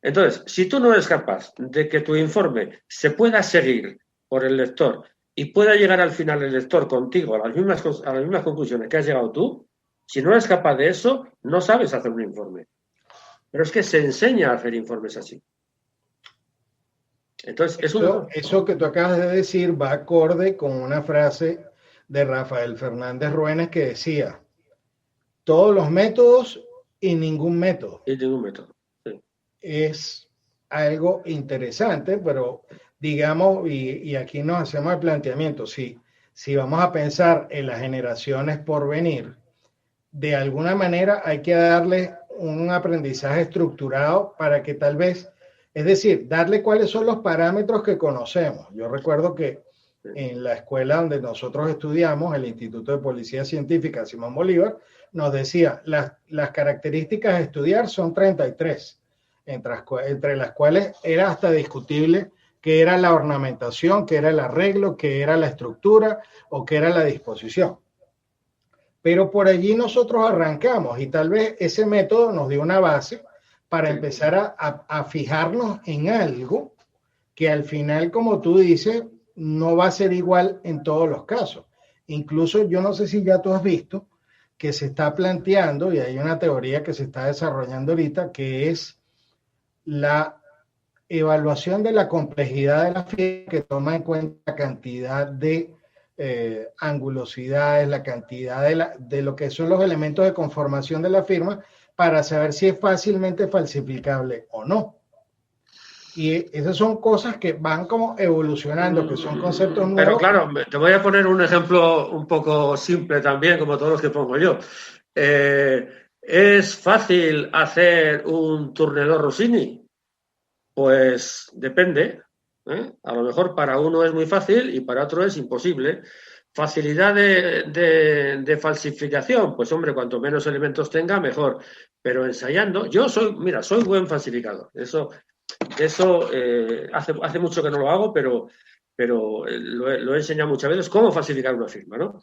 Entonces, si tú no eres capaz de que tu informe se pueda seguir por el lector y pueda llegar al final el lector contigo a las mismas conclusiones que has llegado tú, si no eres capaz de eso, no sabes hacer un informe. Pero es que se enseña a hacer informes así. Entonces, eso que tú acabas de decir va acorde con una frase de Rafael Fernández Ruénes que decía: todos los métodos y ningún método. Y ningún método, sí. Es algo interesante, pero digamos, y aquí nos hacemos el planteamiento, si vamos a pensar en las generaciones por venir, de alguna manera hay que darle un aprendizaje estructurado para que tal vez, es decir, darle cuáles son los parámetros que conocemos. Yo recuerdo que en la escuela donde nosotros estudiamos, el Instituto de Policía Científica Simón Bolívar, nos decía, las características a estudiar son 33, entre las cuales era hasta discutible qué era la ornamentación, qué era el arreglo, qué era la estructura o qué era la disposición. Pero por allí nosotros arrancamos y tal vez ese método nos dio una base para empezar a fijarnos en algo que al final, como tú dices, no va a ser igual en todos los casos. Incluso yo no sé si ya tú has visto que se está planteando, y hay una teoría que se está desarrollando ahorita, que es la evaluación de la complejidad de la firma, que toma en cuenta la cantidad de angulosidades, la cantidad de lo que son los elementos de conformación de la firma, para saber si es fácilmente falsificable o no. Y esas son cosas que van como evolucionando, que son conceptos nuevos. Pero claro, te voy a poner un ejemplo un poco simple también, como todos los que pongo yo. ¿Es fácil hacer un turnedor Rossini? Pues depende. A lo mejor para uno es muy fácil y para otro es imposible. Facilidad de falsificación, pues hombre, cuanto menos elementos tenga, mejor. Pero ensayando, soy buen falsificador. Eso hace mucho que no lo hago, pero lo he enseñado muchas veces cómo falsificar una firma, ¿no?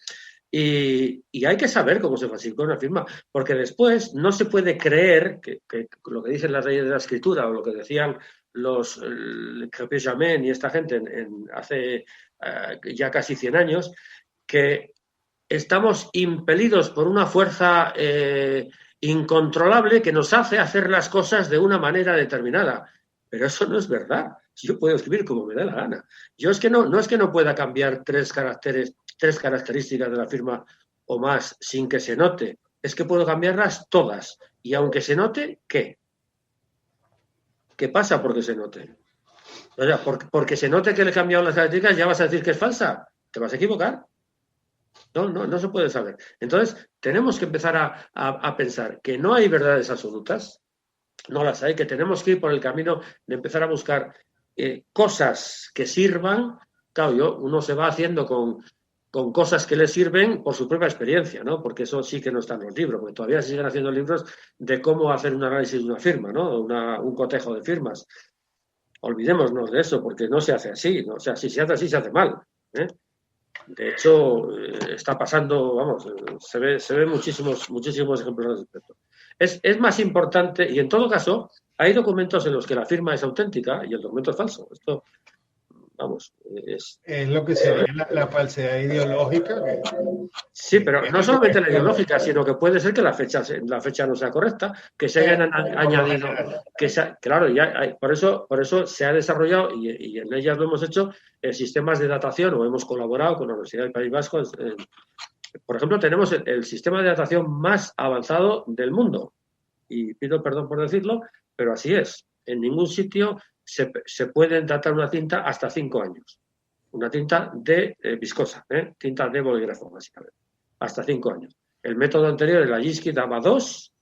Y hay que saber cómo se falsifica una firma, porque después no se puede creer que lo que dicen las leyes de la escritura o lo que decían los Crépin-Jamin y esta gente hace ya casi 100 años, que estamos impelidos por una fuerza incontrolable que nos hace hacer las cosas de una manera determinada. Pero eso no es verdad. Yo puedo escribir como me da la gana. Yo no es que no pueda cambiar tres características de la firma o más sin que se note. Es que puedo cambiarlas todas. Y aunque se note, ¿qué? ¿Qué pasa porque se note? O sea, porque se note que le he cambiado las características, ¿ya vas a decir que es falsa? ¿Te vas a equivocar? No se puede saber. Entonces, tenemos que empezar a pensar que no hay verdades absolutas. No las hay, que tenemos que ir por el camino de empezar a buscar cosas que sirvan. Claro, uno se va haciendo con cosas que le sirven por su propia experiencia, ¿no? Porque eso sí que no está en los libros, porque todavía se siguen haciendo libros de cómo hacer un análisis de una firma, ¿no? Un cotejo de firmas. Olvidémonos de eso, porque no se hace así, ¿no? O sea, si se hace así, se hace mal, ¿eh? De hecho, está pasando, vamos, se ve muchísimos ejemplos al respecto. Es más importante, y en todo caso, hay documentos en los que la firma es auténtica y el documento es falso. Esto, vamos, es lo que sería la falsedad ideológica. Sí, pero no solamente la ideológica, sino que puede ser que la fecha no sea correcta, que se hayan añadido, claro, por eso se ha desarrollado y en ellas lo hemos hecho sistemas de datación, o hemos colaborado con la Universidad del País Vasco. Por ejemplo, tenemos el sistema de datación más avanzado del mundo, y pido perdón por decirlo, pero así es. En ningún sitio se puede datar una cinta hasta 5 años. una tinta de viscosa, tinta de bolígrafo, básicamente, hasta 5 años. El método anterior, el Lajinsky, daba 2,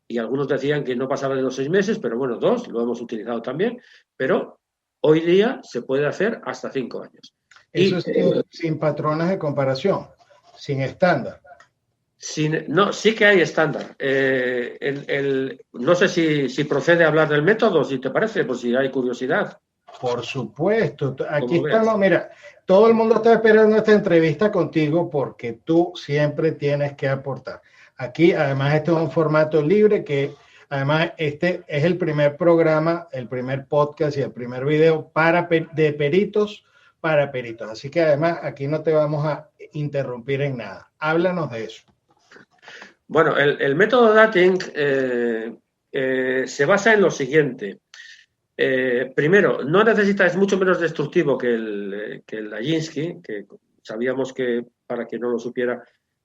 y algunos decían que no pasaba de los 6 meses, pero bueno, 2, lo hemos utilizado también, pero hoy día se puede hacer hasta 5 años. Eso es sin patrones de comparación, sin estándar. No, sí que hay estándar. No sé si procede a hablar del método, si te parece, por si hay curiosidad. Por supuesto. Aquí estamos, mira, todo el mundo está esperando esta entrevista contigo porque tú siempre tienes que aportar. Aquí, además, este es un formato libre que, además, este es el primer programa, el primer podcast y el primer video de peritos para peritos. Así que, además, aquí no te vamos a interrumpir en nada. Háblanos de eso. Bueno, el método dating se basa en lo siguiente. Primero, es mucho menos destructivo que el Lajinsky, que sabíamos que, para quien no lo supiera,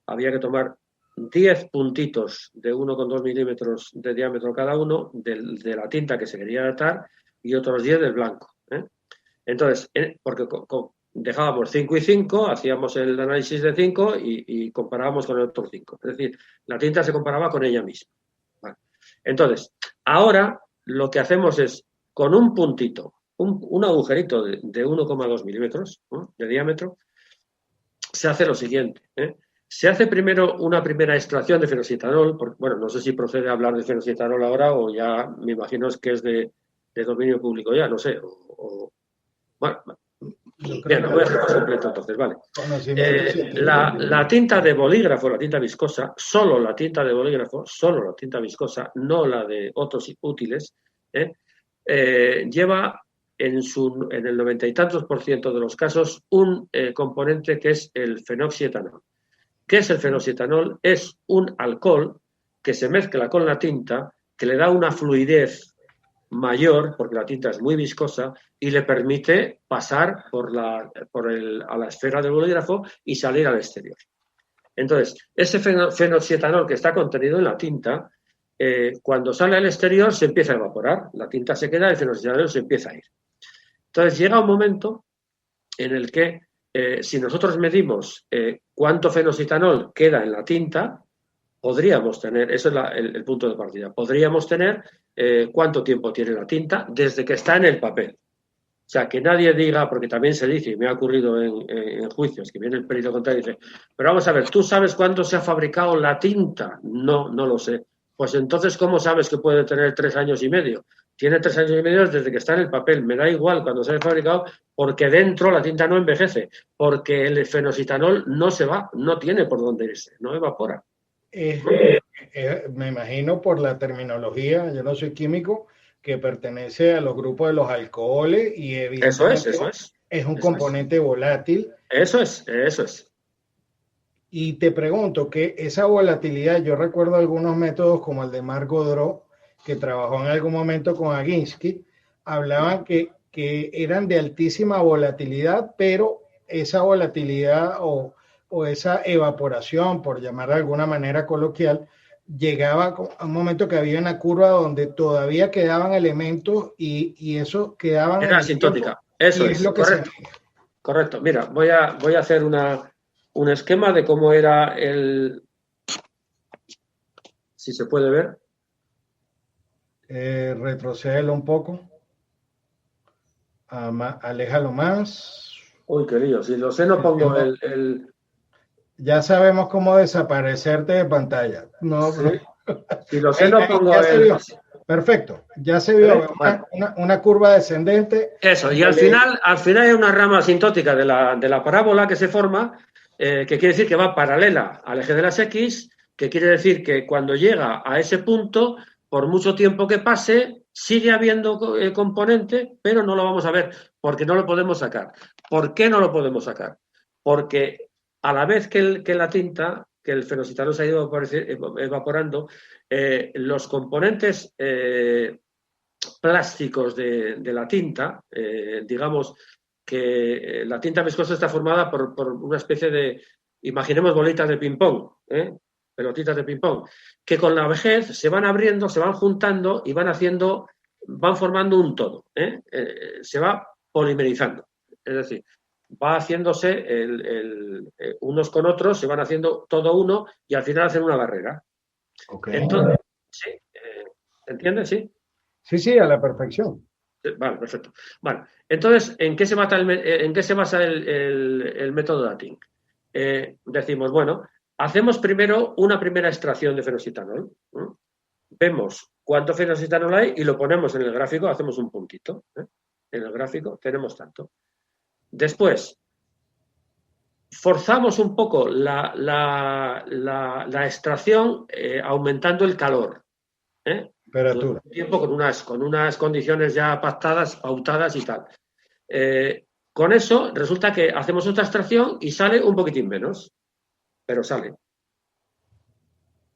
había que tomar 10 puntitos de 1,2 milímetros de diámetro cada uno de la tinta que se quería datar y otros 10 del blanco. Entonces, porque dejábamos 5 y 5, hacíamos el análisis de 5 y comparábamos con el otro 5. Es decir, la tinta se comparaba con ella misma. Vale. Entonces, ahora lo que hacemos es, con un puntito, un agujerito de 1,2 milímetros, ¿no?, de diámetro, se hace lo siguiente. Se hace primero una primera extracción de fenoxitanol, porque, bueno, no sé si procede a hablar de fenoxitanol ahora o ya me imagino que es de dominio público ya, no sé. Bueno, bien, lo voy a hacer más completo entonces, vale. La tinta de bolígrafo, la tinta viscosa, solo la tinta de bolígrafo, solo la tinta viscosa, no la de otros útiles, lleva en el 90 y tantos % de los casos un componente que es el fenoxietanol. ¿Qué es el fenoxietanol? Es un alcohol que se mezcla con la tinta, que le da una fluidez mayor, porque la tinta es muy viscosa, y le permite pasar a la esfera del bolígrafo y salir al exterior. Entonces, ese fenoxietanol que está contenido en la tinta, cuando sale al exterior se empieza a evaporar, la tinta se queda y el fenoxietanol se empieza a ir. Entonces llega un momento en el que si nosotros medimos cuánto fenoxietanol queda en la tinta, podríamos tener, eso es el punto de partida, podríamos tener cuánto tiempo tiene la tinta desde que está en el papel. O sea, que nadie diga, porque también se dice, y me ha ocurrido en juicios, que viene el perito contrario y dice, pero vamos a ver, ¿tú sabes cuándo se ha fabricado la tinta? No, no lo sé. Pues entonces, ¿cómo sabes que puede tener 3 años y medio? Tiene 3 años y medio desde que está en el papel. Me da igual cuando se ha fabricado, porque dentro la tinta no envejece, porque el fenoxitanol no se va, no tiene por dónde irse, no evapora. Me imagino por la terminología, yo no soy químico, que pertenece a los grupos de los alcoholes y evidentemente es un componente volátil. Eso es. Y te pregunto que esa volatilidad, yo recuerdo algunos métodos como el de Marc Godreau, que trabajó en algún momento con Lajinsky, hablaban que eran de altísima volatilidad, pero esa volatilidad o esa evaporación, por llamar de alguna manera coloquial, llegaba a un momento que había una curva donde todavía quedaban elementos y eso quedaban... Era asintótica, eso es, correcto. Correcto, mira, voy a hacer un esquema de cómo era si se puede ver. Retrocédelo un poco. Aléjalo más. Uy, qué lío, si lo sé no pongo Ya sabemos cómo desaparecerte de pantalla. No, sí. Si lo sé no pongo Perfecto, ya se vio una curva descendente. Eso, y al final hay una rama asintótica de la parábola que se forma, que quiere decir que va paralela al eje de las X, que quiere decir que cuando llega a ese punto, por mucho tiempo que pase, sigue habiendo componente, pero no lo vamos a ver, porque no lo podemos sacar. ¿Por qué no lo podemos sacar? Porque a la vez que la tinta, que el fenoxitanol se ha ido evaporando, los componentes plásticos de la tinta, digamos que la tinta viscosa está formada por una especie de, imaginemos bolitas de ping-pong, pelotitas de ping-pong, que con la vejez se van abriendo, se van juntando y van formando un todo, se va polimerizando. Es decir, va haciéndose unos con otros, se van haciendo todo uno y al final hacen una barrera. Okay. Entonces, ¿sí? ¿Entiendes? Sí. Sí, a la perfección. Vale, perfecto. Vale, entonces, ¿en qué se basa el método Dating? Decimos, bueno, hacemos primero una primera extracción de fenositanol. Vemos cuánto fenositanol hay y lo ponemos en el gráfico, hacemos un puntito. En el gráfico tenemos tanto. Después, forzamos un poco la extracción aumentando el calor. Temperatura. Tiempo con unas condiciones ya pactadas, pautadas y tal. Con eso resulta que hacemos otra extracción y sale un poquitín menos, pero sale.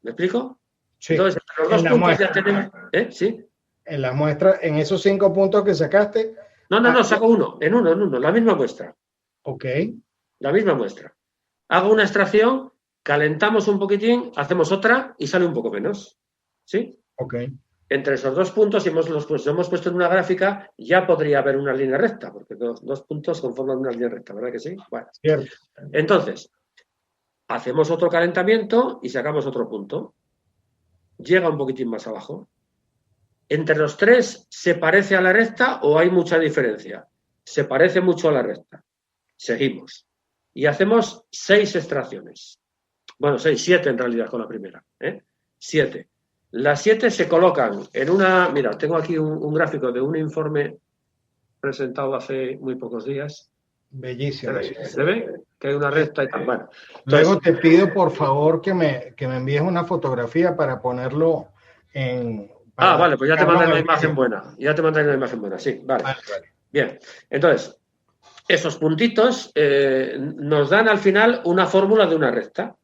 ¿Me explico? Sí. Entonces, los dos puntos muestra. Ya tenemos. ¿Sí? En la muestra, en esos 5 puntos que sacaste. No, saco uno, en uno, la misma muestra. Ok. La misma muestra. Hago una extracción, calentamos un poquitín, hacemos otra y sale un poco menos. ¿Sí? Ok. Entre esos 2 puntos, si los hemos puesto en una gráfica, ya podría haber una línea recta, porque dos puntos conforman una línea recta, ¿verdad que sí? Bueno. Cierto. Entonces, hacemos otro calentamiento y sacamos otro punto. Llega un poquitín más abajo. ¿Entre los 3 se parece a la recta o hay mucha diferencia? Se parece mucho a la recta. Seguimos. Y hacemos 6 extracciones. Bueno, 7 en realidad con la primera. 7. Las 7 se colocan en una... Mira, tengo aquí un gráfico de un informe presentado hace muy pocos días. Bellísimo. ¿Se ve? Que hay una recta y tal. Bueno, entonces, luego te pido, por favor, que me envíes una fotografía para ponerlo en... Vale, pues ya te mandaré la imagen buena. Sí, vale. Bien, entonces, esos puntitos nos dan al final una fórmula de una recta.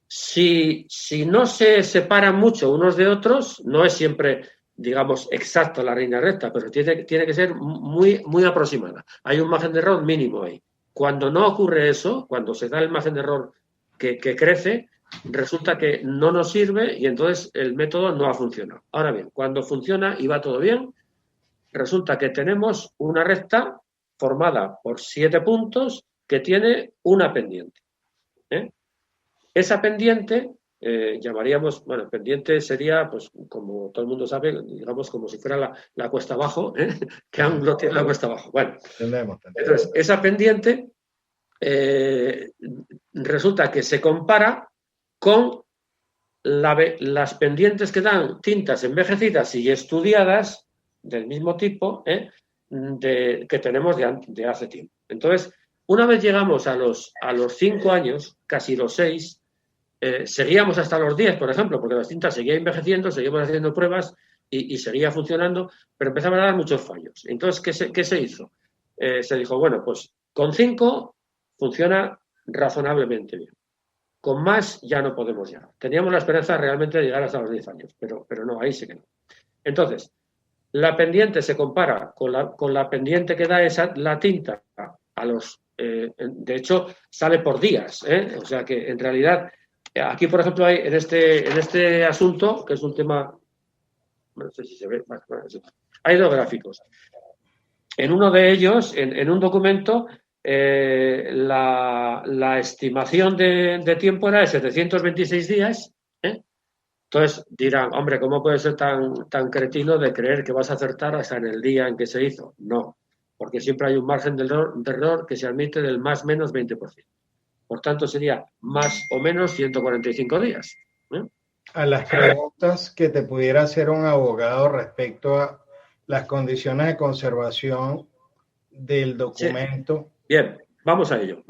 Si no se separan mucho unos de otros, no es siempre, digamos, exacto la línea recta, pero tiene que ser muy, muy aproximada. Hay un margen de error mínimo ahí. Cuando no ocurre eso, cuando se da el margen de error que crece, resulta que no nos sirve y entonces el método no ha funcionado. Ahora bien, cuando funciona y va todo bien, resulta que tenemos una recta formada por 7 puntos que tiene una pendiente. Esa pendiente llamaríamos, bueno, pendiente sería, pues como todo el mundo sabe, digamos como si fuera la cuesta abajo, que ángulo tiene la cuesta abajo. Bueno, entendemos. Entonces, esa pendiente resulta que se compara con las pendientes que dan tintas envejecidas y estudiadas del mismo tipo que tenemos de hace tiempo. Entonces, una vez llegamos a los 5 años, casi los 6, seguíamos hasta los 10, por ejemplo, porque las tintas seguían envejeciendo, seguíamos haciendo pruebas y seguía funcionando, pero empezaban a dar muchos fallos. Entonces, ¿qué se hizo? Se dijo, bueno, pues con 5 funciona razonablemente bien. Con más ya no podemos llegar. Teníamos la esperanza realmente de llegar hasta los 10 años, pero no, ahí se quedó. Entonces, la pendiente se compara con la pendiente que da la tinta a los... de hecho, sale por días, o sea que en realidad... Aquí, por ejemplo, hay en este asunto, que es un tema, no sé si se ve, hay 2 gráficos. En uno de ellos, en un documento, la estimación de tiempo era de 726 días. Entonces dirán, hombre, ¿cómo puede ser tan cretino de creer que vas a acertar hasta en el día en que se hizo? No, porque siempre hay un margen de error que se admite del más menos 20%. Por tanto, sería más o menos 145 días. A las preguntas que te pudiera hacer un abogado respecto a las condiciones de conservación del documento. Sí. Bien, vamos a ello.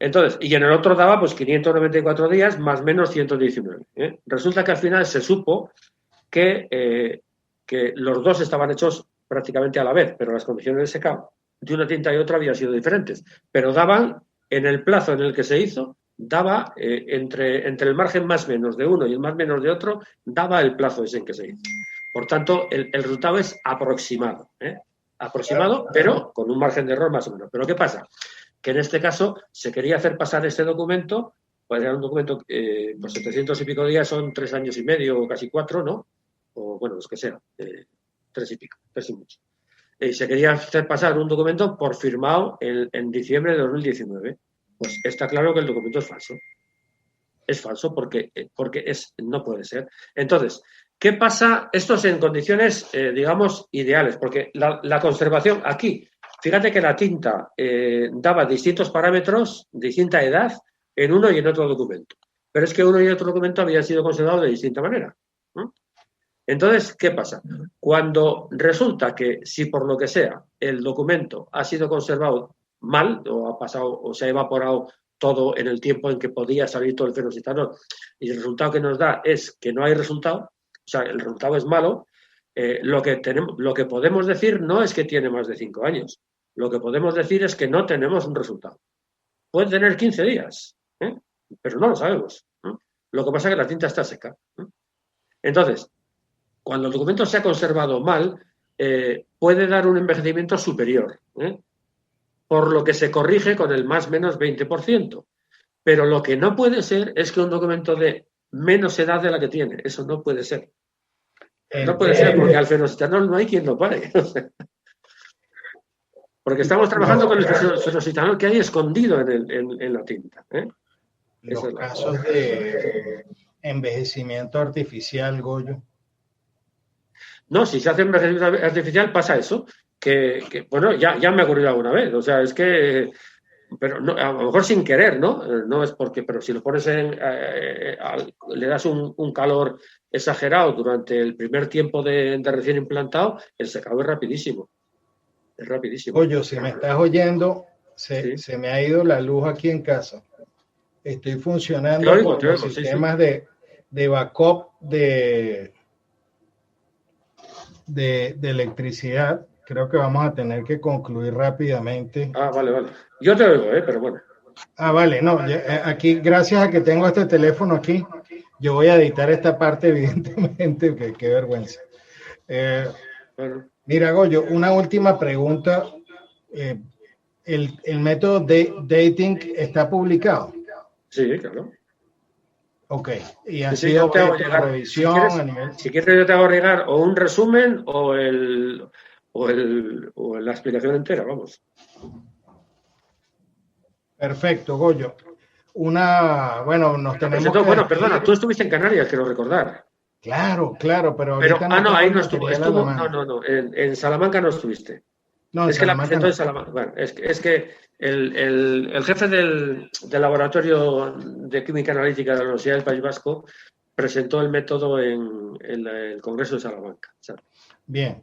Entonces, y en el otro daba pues 594 días más o menos 119. Resulta que al final se supo que los dos estaban hechos prácticamente a la vez, pero las condiciones de secado de una tinta y otra habían sido diferentes, pero daban en el plazo en el que se hizo, daba entre el margen más menos de uno y el más menos de otro, daba el plazo ese en que se hizo. Por tanto, el resultado es aproximado. Aproximado, pero con un margen de error más o menos. Pero ¿qué pasa? Que en este caso se quería hacer pasar este documento, pues era un documento, pues 700 y pico días son 3 años y medio o casi 4, ¿no? O bueno, los que sean, 3 y pico, 3 y mucho. se quería hacer pasar un documento por firmado en diciembre de 2019. Pues está claro que el documento es falso. Es falso porque no puede ser. Entonces, ¿qué pasa? Esto es en condiciones, digamos, ideales, porque la conservación aquí, fíjate que la tinta daba distintos parámetros, distinta edad, en uno y en otro documento. Pero es que uno y otro documento habían sido conservados de distinta manera. Entonces, ¿qué pasa? Cuando resulta que, si por lo que sea, el documento ha sido conservado mal, o ha pasado, o se ha evaporado todo en el tiempo en que podía salir todo el fenoxitanol, y el resultado que nos da es que no hay resultado, o sea, el resultado es malo, lo que podemos decir no es que tiene más de 5 años. Lo que podemos decir es que no tenemos un resultado. Puede tener 15 días, pero no lo sabemos. Lo que pasa es que la tinta está seca. Entonces, cuando el documento se ha conservado mal, puede dar un envejecimiento superior, por lo que se corrige con el más menos 20%. Pero lo que no puede ser es que un documento de menos edad de la que tiene. Eso no puede ser. No puede ser porque al fenoxitanol no hay quien lo pare. Porque estamos trabajando con el fenoxitanol que hay escondido en la tinta. Los casos de envejecimiento artificial, Goyo. No, si se hace envejecimiento artificial pasa eso, que bueno, ya me ha ocurrido alguna vez. O sea, es que, pero no, a lo mejor sin querer, ¿no? No es porque, pero si lo pones le das un calor exagerado durante el primer tiempo de recién implantado, el secado es rapidísimo. Es rapidísimo. Goyo, si me estás oyendo, se me ha ido la luz aquí en casa. Estoy funcionando con los sistemas de backup de electricidad. Creo que vamos a tener que concluir rápidamente. Vale. Yo te oigo, pero bueno. Vale, no, aquí, gracias a que tengo este teléfono aquí, yo voy a editar esta parte, evidentemente, que qué vergüenza. Bueno. Mira, Goyo, una última pregunta. ¿El método de dating está publicado? Sí, claro. Ok, y ha sido revisión a nivel... Si quieres yo te hago llegar o un resumen o la explicación entera, vamos. Perfecto, Goyo. Nos tenemos Bueno, perdona, tú estuviste en Canarias, quiero recordar. Claro, pero ahí no estuvo. No, en Salamanca no estuviste. No, es que la presentó en Salamanca. Bueno, es que el jefe del laboratorio de química analítica de la Universidad del País Vasco presentó el método en el Congreso de Salamanca. ¿Sabes? Bien.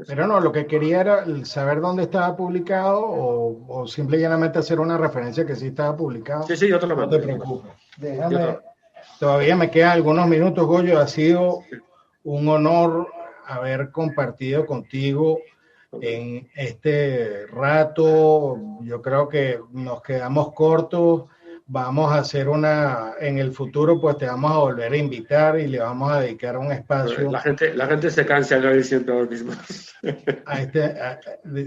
Pero no, lo que quería era saber dónde estaba publicado o simple y llanamente hacer una referencia que sí estaba publicado. Sí, yo te lo mando. No te preocupes. Todavía me quedan algunos minutos, Goyo. Ha sido un honor haber compartido contigo en este rato. Yo creo que nos quedamos cortos. Vamos a hacer en el futuro, pues te vamos a volver a invitar y le vamos a dedicar un espacio. La gente se cansa de oír siempre los mismos.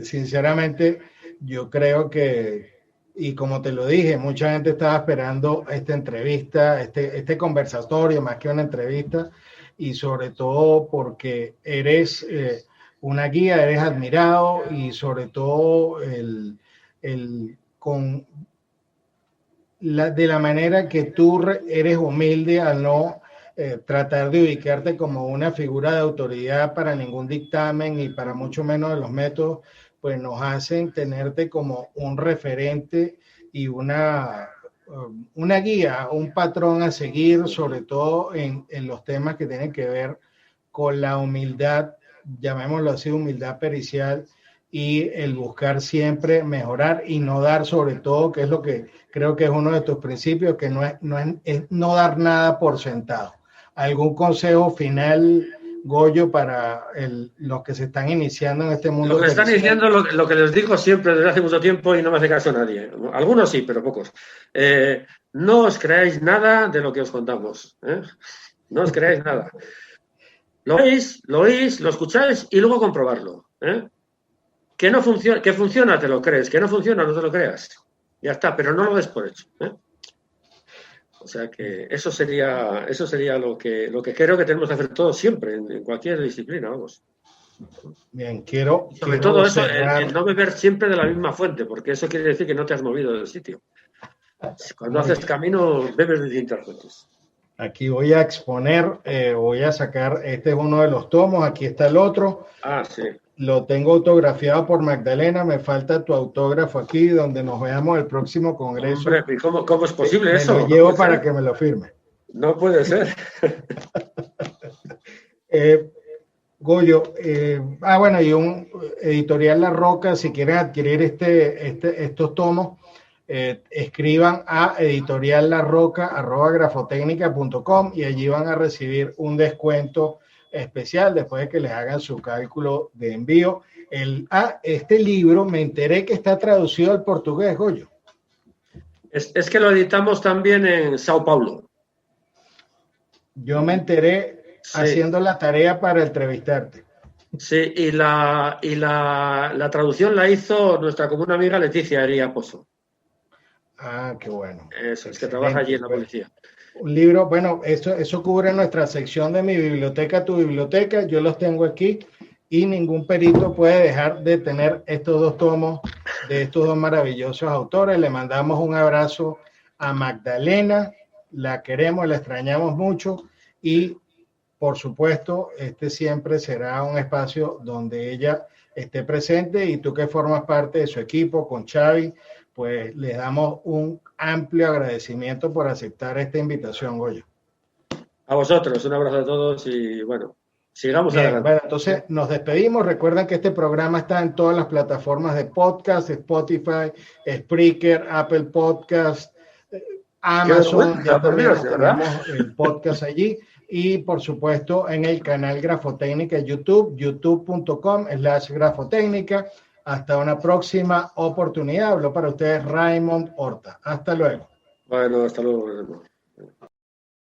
Sinceramente, yo creo que, y como te lo dije, mucha gente estaba esperando esta entrevista, este conversatorio, más que una entrevista, y sobre todo porque eres una guía, eres admirado, y sobre todo de la manera que tú eres humilde al no tratar de ubicarte como una figura de autoridad para ningún dictamen y para mucho menos de los métodos, pues nos hacen tenerte como un referente y una guía, un patrón a seguir, sobre todo en los temas que tienen que ver con la humildad, llamémoslo así, humildad pericial, y el buscar siempre mejorar y no dar, sobre todo, que es lo que creo que es uno de tus principios, que no es no dar nada por sentado. ¿Algún consejo final, Goyo, para los que se están iniciando en este mundo? Los que están iniciando, lo que les digo siempre desde hace mucho tiempo y no me hace caso nadie. Algunos sí, pero pocos. No os creáis nada de lo que os contamos. No os creáis nada. Lo oís, lo escucháis y luego comprobarlo. Que no funciona, que funciona te lo crees, que no funciona no te lo creas. Ya está, pero no lo des por hecho. O sea que eso sería lo que creo que tenemos que hacer todos siempre, en cualquier disciplina, vamos. Bien, quiero sobre todo eso, el no beber siempre de la misma fuente, porque eso quiere decir que no te has movido del sitio. Cuando haces camino, bebes de distintas fuentes. Aquí voy a exponer, voy a sacar, este es uno de los tomos, aquí está el otro. Ah, sí. Lo tengo autografiado por Magdalena, me falta tu autógrafo aquí, donde nos veamos el próximo congreso. Hombre, ¿cómo es posible eso? Me lo llevo para que me lo firme. No puede ser. Goyo, bueno, y un editorial La Roca, si quieren adquirir estos tomos, escriban a editoriallarroca@grafotecnica.com y allí van a recibir un descuento especial después de que les hagan su cálculo de envío. Este libro me enteré que está traducido al portugués, Goyo. Es que lo editamos también en Sao Paulo. Yo me enteré haciendo la tarea para entrevistarte. Sí, y la traducción la hizo nuestra común amiga Leticia Hería Pozo. Ah, qué bueno. Eso, es que trabaja allí en la policía. Un libro, bueno, eso cubre nuestra sección de Mi Biblioteca, Tu Biblioteca. Yo los tengo aquí y ningún perito puede dejar de tener estos dos tomos de estos dos maravillosos autores. Le mandamos un abrazo a Magdalena, la queremos, la extrañamos mucho y, por supuesto, este siempre será un espacio donde ella esté presente y tú que formas parte de su equipo con Xavi, pues les damos un amplio agradecimiento por aceptar esta invitación, Goyo. A vosotros, un abrazo a todos y bueno, sigamos adelante. Bueno, entonces nos despedimos. Recuerden que este programa está en todas las plataformas de podcast, Spotify, Spreaker, Apple Podcast, Amazon, ya también tenemos el podcast allí. Y por supuesto en el canal Grafotécnica YouTube, youtube.com/grafotécnica. Hasta una próxima oportunidad. Habló para ustedes Raymond Horta. Hasta luego. Bueno, hasta luego.